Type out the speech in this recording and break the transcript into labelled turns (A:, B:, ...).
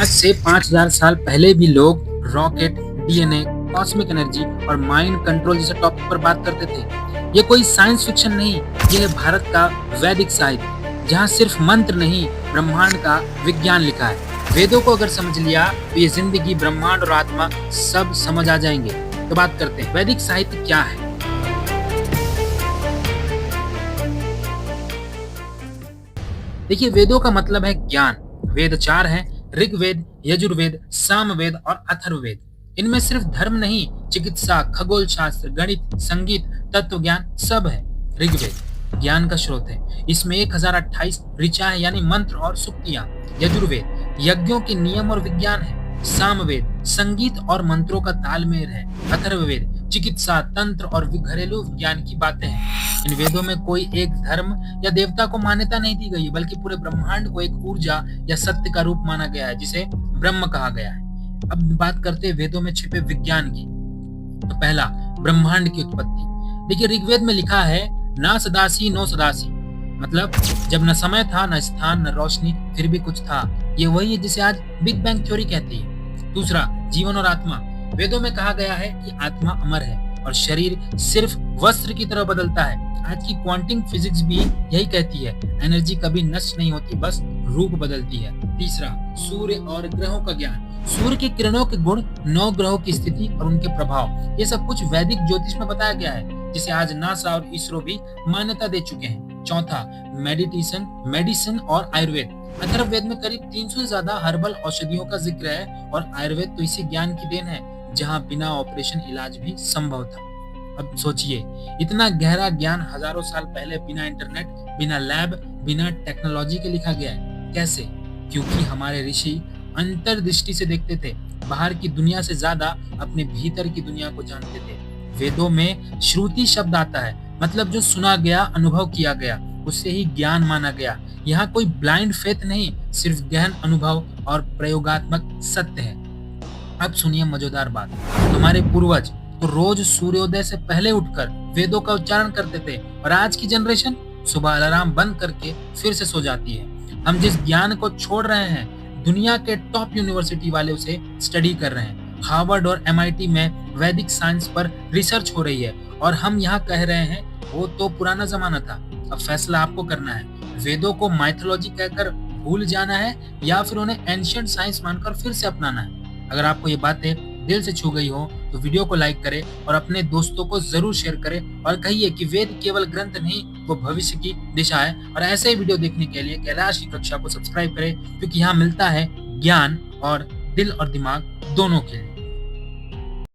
A: आज से 5000 साल पहले भी लोग रॉकेट, डीएनए, कॉस्मिक एनर्जी और माइंड कंट्रोल जैसे टॉपिक पर बात करते थे। ये कोई साइंस फिक्शन नहीं, ये है भारत का वैदिक साहित्य, जहाँ सिर्फ मंत्र नहीं, ब्रह्मांड का विज्ञान लिखा है। वेदों को अगर समझ लिया तो ये जिंदगी, ब्रह्मांड और आत्मा सब समझ आ जाएंगे। तो बात करते हैं, वैदिक साहित्य क्या है। देखिए, वेदों का मतलब है ज्ञान। वेद 4 हैं: ऋग्वेद, यजुर्वेद, सामवेद और अथर्ववेद। इनमें सिर्फ धर्म नहीं, चिकित्सा, खगोल शास्त्र, गणित, संगीत, तत्व ज्ञान सब है। ऋग्वेद ज्ञान का स्रोत है, इसमें 1028 ऋचाएं यानी मंत्र और सुक्तियां। यजुर्वेद यज्ञों के नियम और विज्ञान है। सामवेद संगीत और मंत्रों का तालमेल है। अथर्ववेद चिकित्सा, तंत्र और घरेलू विज्ञान की बातें हैं। इन वेदों में कोई एक धर्म या देवता को मान्यता नहीं दी गई, बल्कि पूरे ब्रह्मांड को एक ऊर्जा या सत्य का रूप माना गया है, जिसे ब्रह्म कहा गया है। अब बात करते हैं वेदों में छिपे विज्ञान की। तो पहला, ब्रह्मांड की उत्पत्ति। देखिए, ऋग्वेद में लिखा है ना सदासी नो सदासी, मतलब जब न समय था, न स्थान, न रोशनी, फिर भी कुछ था। ये वही है जिसे आज बिग बैंग थ्योरी कहती है। दूसरा, जीवन और आत्मा। वेदों में कहा गया है कि आत्मा अमर है और शरीर सिर्फ वस्त्र की तरह बदलता है। आज की क्वांटम फिजिक्स भी यही कहती है, एनर्जी कभी नष्ट नहीं होती, बस रूप बदलती है। तीसरा, सूर्य और ग्रहों का ज्ञान। सूर्य की किरणों के गुण, 9 ग्रहों की स्थिति और उनके प्रभाव, ये सब कुछ वैदिक ज्योतिष में बताया गया है, जिसे आज नासा और इसरो भी मान्यता दे चुके हैं। चौथा, मेडिसिन और आयुर्वेद। अथर्ववेद में करीब 300 से ज्यादा हर्बल औषधियों का जिक्र है, और आयुर्वेद तो इसी ज्ञान की देन है, जहां बिना ऑपरेशन इलाज भी संभव था। अब सोचिए, इतना गहरा ज्ञान हजारों साल पहले बिना इंटरनेट, बिना लैब, बिना टेक्नोलॉजी के लिखा गया है। कैसे? क्योंकि हमारे ऋषि अंतर्दृष्टि से देखते थे, बाहर की दुनिया से ज्यादा अपने भीतर की दुनिया को जानते थे। वेदों में श्रुति शब्द आता है, मतलब जो सुना गया, अनुभव किया गया, उससे ही ज्ञान माना गया। यहाँ कोई ब्लाइंड फेथ नहीं, सिर्फ गहन अनुभव और प्रयोगात्मक सत्य है। अब सुनिए मजेदार बात। हमारे पूर्वज तो रोज सूर्योदय से पहले उठकर वेदों का उच्चारण करते थे, और आज की जनरेशन सुबह अलार्म बंद करके फिर से सो जाती है। हम जिस ज्ञान को छोड़ रहे हैं, दुनिया के टॉप यूनिवर्सिटी वाले उसे स्टडी कर रहे हैं। हार्वर्ड और MIT में वैदिक साइंस पर रिसर्च हो रही है, और हम यहाँ कह रहे हैं वो तो पुराना जमाना था। अब फैसला आपको करना है, वेदों को माइथोलॉजी कहकर भूल जाना है या फिर उन्हें एंशिएंट साइंस मानकर फिर से अपनाना है। अगर आपको ये बातें दिल से छू गई हो तो वीडियो को लाइक करें और अपने दोस्तों को जरूर शेयर करें, और कहिए कि वेद केवल ग्रंथ नहीं, वो भविष्य की दिशा है। और ऐसे ही वीडियो देखने के लिए कैलाश की कक्षा को सब्सक्राइब करें, क्योंकि यहाँ मिलता है ज्ञान और दिल और दिमाग दोनों के लिए।